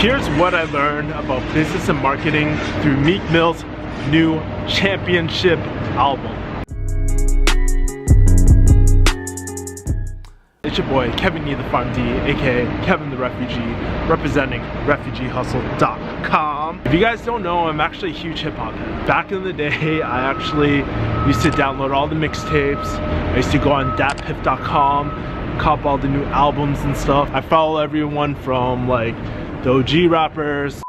Here's what I learned about business and marketing through Meek Mill's new Championship album. It's your boy, Kevin Nee the Farm D, aka Kevin the Refugee, representing RefugeeHustle.com. If you guys don't know, I'm actually a huge hip-hop head. Back in the day, I actually used to download all the mixtapes. I used to go on datpiff.com, cop all the new albums and stuff. I follow everyone from like the OG rappers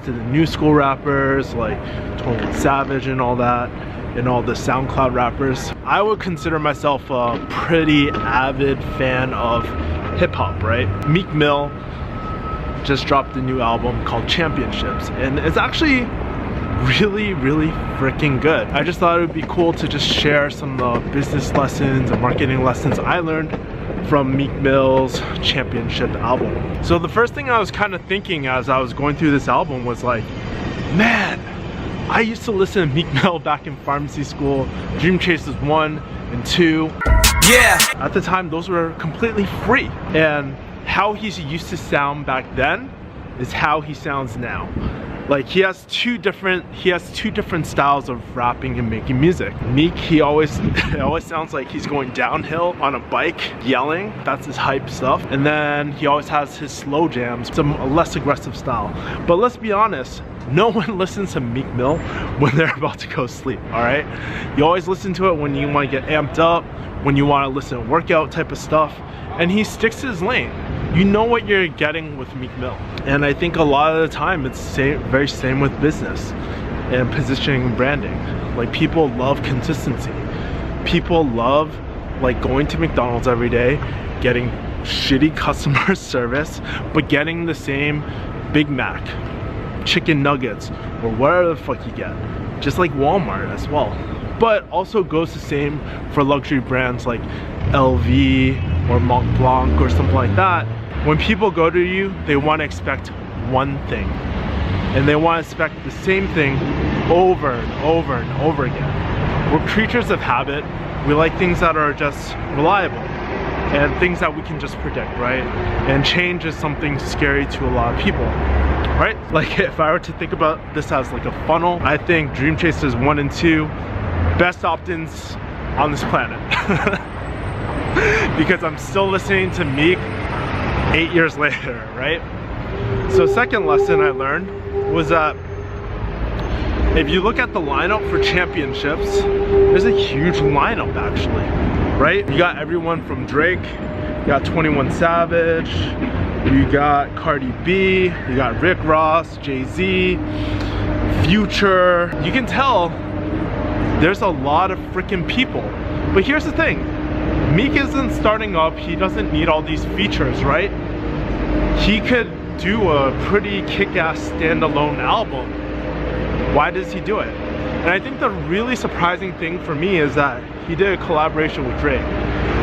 to the new school rappers like 21 Savage and all that, and all the SoundCloud rappers. I would consider myself a pretty avid fan of hip-hop, right? Meek Mill just dropped a new album called Championships, and it's actually really freaking good. I just thought it would be cool to just share some of the business lessons and marketing lessons I learned from Meek Mill's Championship album. So the first thing I was kind of thinking as I was going through this album was like, man, I used to listen to Meek Mill back in pharmacy school, Dream Chasers 1 and 2. Yeah! At the time, those were completely free. And how he used to sound back then is how he sounds now. Like he has two different styles of rapping and making music. Meek, it always sounds like he's going downhill on a bike, yelling. That's his hype stuff. And then he always has his slow jams, some less aggressive style. But let's be honest, no one listens to Meek Mill when they're about to go sleep, alright? You always listen to it when you want to get amped up, when you want to listen to workout type of stuff, and he sticks to his lane. You know what you're getting with Meek Mill. And I think a lot of the time it's very same with business and positioning and branding. Like people love consistency. People love like going to McDonald's every day, getting shitty customer service, but getting the same Big Mac, chicken nuggets, or whatever the fuck you get. Just like Walmart as well. But also goes the same for luxury brands like LV or Mont Blanc or something like that. When people go to you, they want to expect one thing. And they want to expect the same thing over and over and over again. We're creatures of habit. We like things that are just reliable and things that we can just predict, right? And change is something scary to a lot of people, right? Like if I were to think about this as like a funnel, I think Dream Chasers 1 and 2, best opt-ins on this planet. Because I'm still listening to Meek 8 years later, right? So second lesson I learned was that if you look at the lineup for Championships, there's a huge lineup actually, right? You got everyone from Drake, you got 21 Savage, you got Cardi B, you got Rick Ross, Jay-Z, Future. You can tell there's a lot of freaking people. But here's the thing, Meek isn't starting up, he doesn't need all these features, right? He could do a pretty kick-ass standalone album. Why does he do it? And I think the really surprising thing for me is that he did a collaboration with Drake.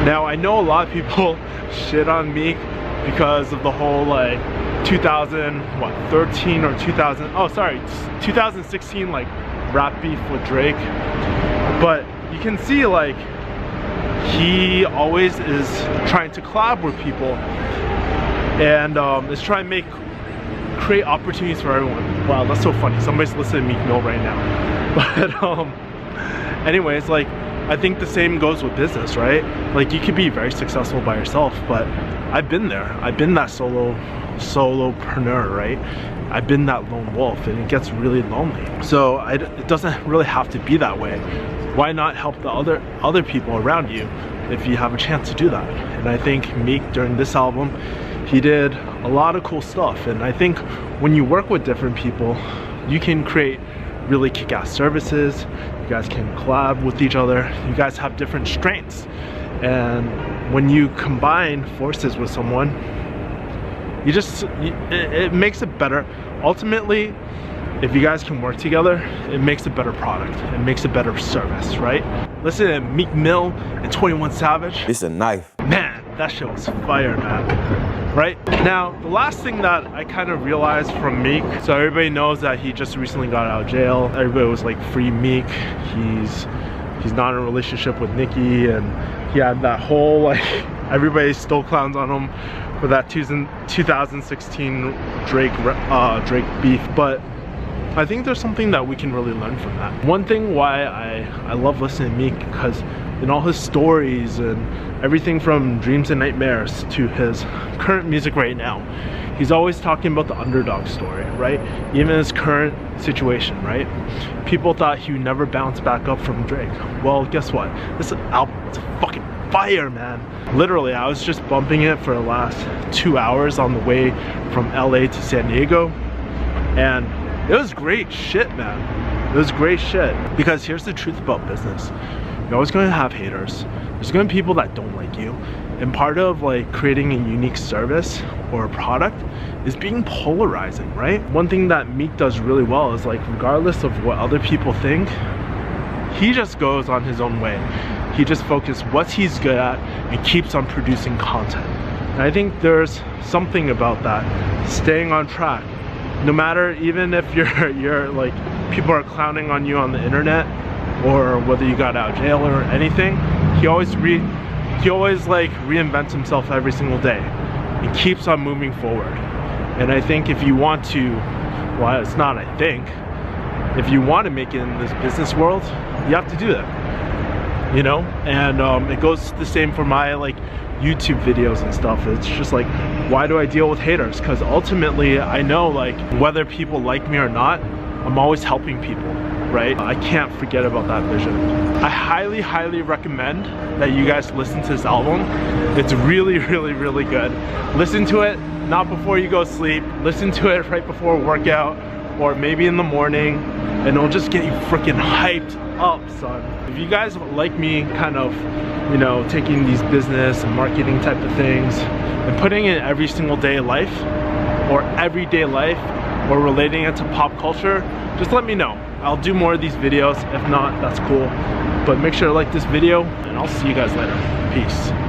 Now I know a lot of people shit on Meek because of the whole like 2013 or 2016 like rap beef with Drake. But you can see like he always is trying to collab with people and is trying to create opportunities for everyone. Wow, that's so funny. Somebody's listening to Meek Mill right now. But anyways, like I think the same goes with business, right? Like you could be very successful by yourself, but I've been there. I've been that solopreneur, right? I've been that lone wolf, and it gets really lonely. So it doesn't really have to be that way. Why not help the other people around you if you have a chance to do that? And I think Meek during this album, he did a lot of cool stuff. And I think when you work with different people, you can create really kick-ass services. You guys can collab with each other. You guys have different strengths. And when you combine forces with someone, it makes it better. Ultimately, if you guys can work together, it makes a better product. It makes a better service, right? Listen to Meek Mill and 21 Savage. It's a knife. Man, that shit was fire, man. Right? Now, the last thing that I kind of realized from Meek, so everybody knows that he just recently got out of jail. Everybody was like, free Meek. He's not in a relationship with Nicki, and he had that whole like, everybody still clowns on him for that 2016 Drake beef, but I think there's something that we can really learn from that. One thing why I love listening to Meek, because in all his stories and everything from Dreams and Nightmares to his current music right now, he's always talking about the underdog story, right? Even his current situation, right? People thought he would never bounce back up from Drake. Well, guess what? This album is fucking fire, man. Literally, I was just bumping it for the last 2 hours on the way from LA to San Diego, and it was great shit, man. It was great shit. Because here's the truth about business. You're always going to have haters. There's going to be people that don't like you. And part of like creating a unique service or a product is being polarizing, right? One thing that Meek does really well is like, regardless of what other people think, he just goes on his own way. He just focuses what he's good at and keeps on producing content. And I think there's something about that, staying on track. No matter, even if you're like, people are clowning on you on the internet, or whether you got out of jail or anything, he always like reinvents himself every single day and keeps on moving forward. And I think if you want to, well, it's not I think, if you want to make it in this business world, you have to do that, you know? And it goes the same for my like YouTube videos and stuff. It's just like, why do I deal with haters? Because ultimately I know, like, whether people like me or not, I'm always helping people, right? I can't forget about that vision. I highly recommend that you guys listen to this album. It's really good. Listen to it not before you go sleep. Listen to it right before a workout, or maybe in the morning, and it'll just get you freaking hyped up, son. If you guys like me kind of, you know, taking these business and marketing type of things and putting it in every single day life or everyday life or relating it to pop culture, just let me know. I'll do more of these videos. If not, that's cool. But make sure to like this video, and I'll see you guys later. Peace.